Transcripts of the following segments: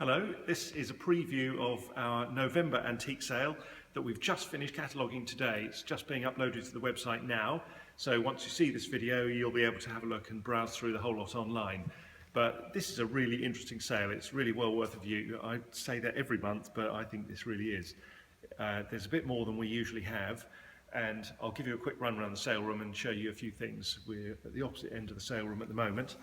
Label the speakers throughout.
Speaker 1: Hello, this is a preview of our November antique sale that we've just finished cataloguing today. It's just being uploaded to the website now, so once you see this video you'll be able to have a look and browse through the whole lot online. But this is a really interesting sale. It's really well worth a view. I say that every month, but I think this really is. There's a bit more than we usually have, and I'll give you a quick run around the sale room and show you a few things. We're at the opposite end of the sale room at the moment.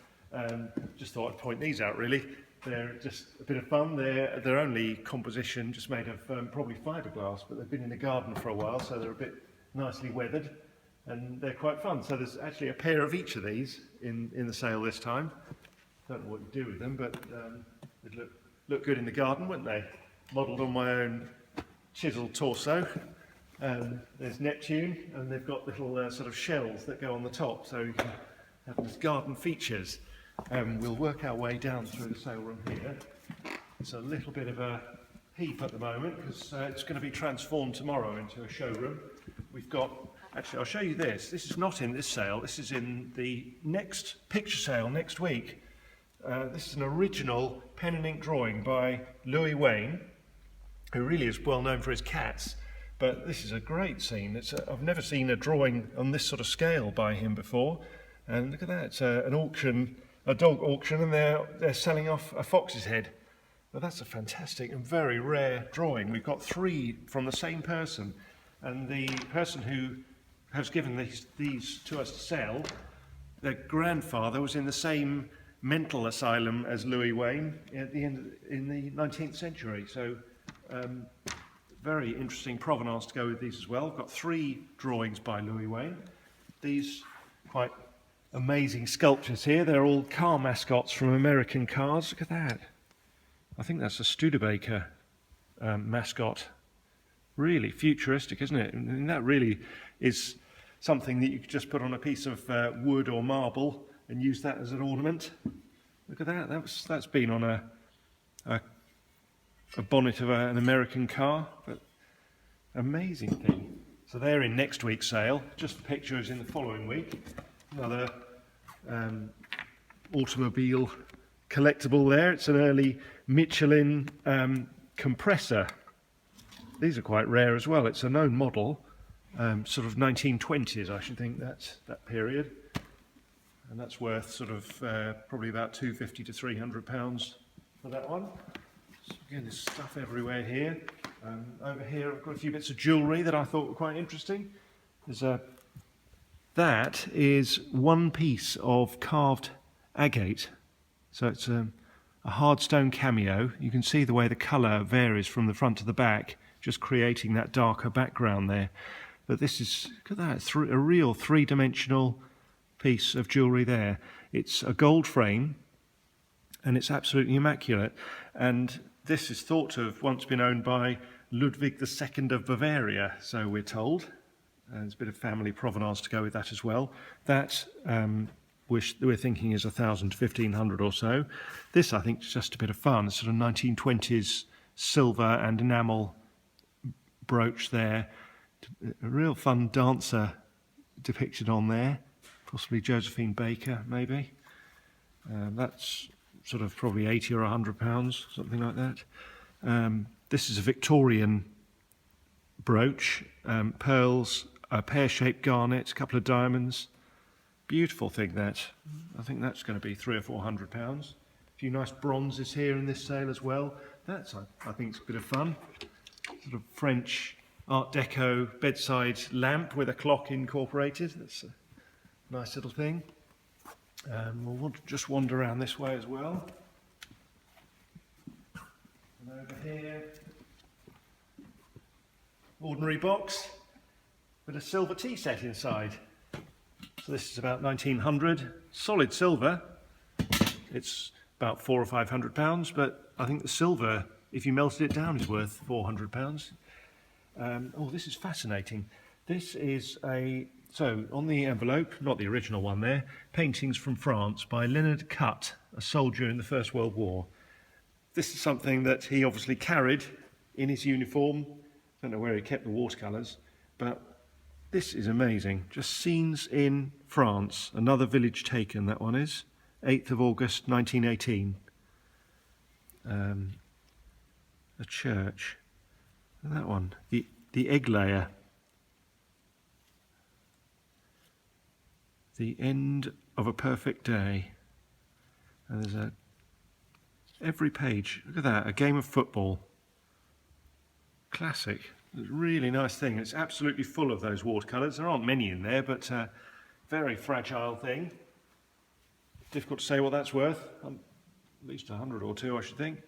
Speaker 1: Just thought I'd point these out really. They're just a bit of fun. They're only composition, just made of probably fiberglass, but they've been in the garden for a while, so they're a bit nicely weathered, and they're quite fun. So there's actually a pair of each of these in the sale this time. Don't know what you do with them, but they'd look good in the garden, wouldn't they? Modelled on my own chiselled torso. There's Neptune, and they've got little sort of shells that go on the top, so you can have these garden features. We'll work our way down through the sale room here. It's a little bit of a heap at the moment because it's going to be transformed tomorrow into a showroom. We've got, actually I'll show you this. This is not in this sale, this is in the next picture sale next week. This is an original pen and ink drawing by Louis Wain, who really is well known for his cats. But this is a great scene. I've never seen a drawing on this sort of scale by him before. And look at that, it's an auction, a dog auction, and they're selling off a fox's head. Well, that's a fantastic and very rare drawing. We've got three from the same person, and the person who has given these to us to sell, their grandfather was in the same mental asylum as Louis Wain at the end in the 19th century. So very interesting provenance to go with these as well. I've got three drawings by Louis Wain. These quite amazing sculptures here. They're all car mascots from American cars. Look at that. I think that's a Studebaker mascot. Really futuristic, isn't it? And that really is something that you could just put on a piece of wood or marble and use that as an ornament. Look at that. That's been on a bonnet of an American car. But amazing thing. So they're in next week's sale. Just the pictures in the following week. Another automobile collectible there. It's an early Michelin compressor. These are quite rare as well. It's a known model, sort of 1920s, I should think that's that period. And that's worth sort of probably about £250 to £300 for that one. So again, there's stuff everywhere here. Over here I've got a few bits of jewellery that I thought were quite interesting. That is one piece of carved agate. So it's a hard stone cameo. You can see the way the colour varies from the front to the back, just creating that darker background there. But this is, look at that, a real three-dimensional piece of jewellery there. It's a gold frame and it's absolutely immaculate. And this is thought to have once been owned by Ludwig II of Bavaria, so we're told. There's a bit of family provenance to go with that as well. That we're thinking is 1,000 to 1,500 or so. This I think is just a bit of fun. It's sort of 1920s silver and enamel brooch there. A real fun dancer depicted on there. Possibly Josephine Baker, maybe. That's sort of probably 80 or 100 pounds, something like that. This is a Victorian brooch, pearls, a pear-shaped garnet, a couple of diamonds. Beautiful thing that. I think that's going to be 300 or 400 pounds. A few nice bronzes here in this sale as well. That's, I think, it's a bit of fun. Sort of French Art Deco bedside lamp with a clock incorporated. That's a nice little thing. We'll just wander around this way as well. And over here, ordinary box with a silver tea set inside. So this is about 1900, solid silver. It's about £400 or £500, but I think the silver, if you melted it down, is worth £400. Oh, this is fascinating. This is so on the envelope, not the original one there, paintings from France by Leonard Cutt, a soldier in the First World War. This is something that he obviously carried in his uniform. Don't know where he kept the watercolours, but this is amazing. Just scenes in France. Another village taken, that one is. 8th of August 1918. a church. And that one, the egg layer. The end of a perfect day. And there's every page, look at that, a game of football. Classic. It's a really nice thing. It's absolutely full of those watercolours. There aren't many in there, but very fragile thing. Difficult to say what that's worth. At least 100 or two, I should think.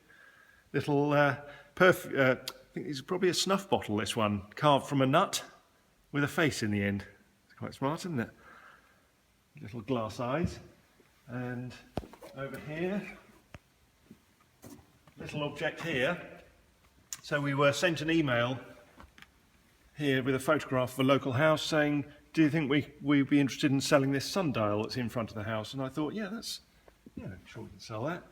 Speaker 1: Little perfume. I think it's probably a snuff bottle, this one, carved from a nut with a face in the end. It's quite smart, isn't it? Little glass eyes. And over here, little object here. So we were sent an email here with a photograph of a local house saying, do you think we'd be interested in selling this sundial that's in front of the house? And I thought, yeah, sure we can sell that.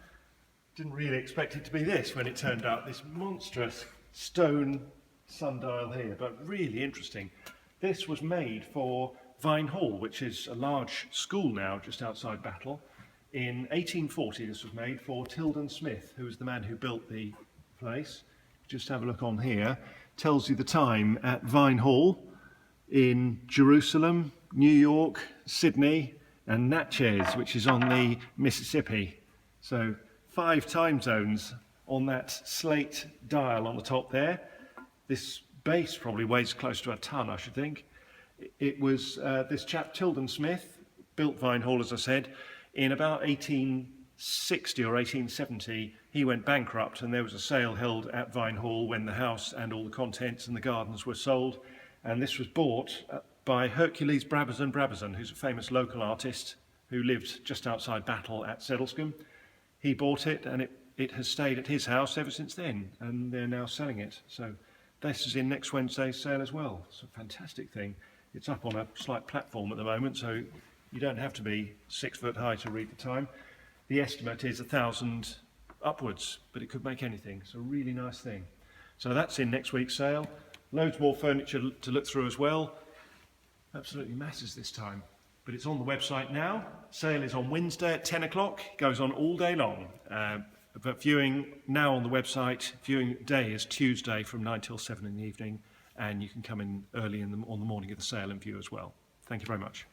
Speaker 1: Didn't really expect it to be this when it turned out, this monstrous stone sundial here, but really interesting. This was made for Vine Hall, which is a large school now just outside Battle. In 1840 this was made for Tilden Smith, who was the man who built the place. Just have a look on here. Tells you the time at Vine Hall in Jerusalem, New York, Sydney and Natchez, which is on the Mississippi. So 5 time zones on that slate dial on the top there. This base probably weighs close to a ton, I should think. It was this chap Tilden Smith built Vine Hall, as I said, in about 1860 or 1870. He went bankrupt and there was a sale held at Vine Hall when the house and all the contents and the gardens were sold. And this was bought by Hercules Brabazon, who's a famous local artist who lived just outside Battle at Settlescombe. He bought it and it has stayed at his house ever since then, and they're now selling it. So this is in next Wednesday's sale as well. It's a fantastic thing. It's up on a slight platform at the moment, so you don't have to be 6 foot high to read the time. The estimate is 1,000 upwards, but it could make anything. It's a really nice thing. So that's in next week's sale. Loads more furniture to look through as well. Absolutely masses this time. But it's on the website now. Sale is on Wednesday at 10 o'clock. Goes on all day long. But viewing now on the website, viewing day is Tuesday from 9 till 7 in the evening. And you can come in early on the morning of the sale and view as well. Thank you very much.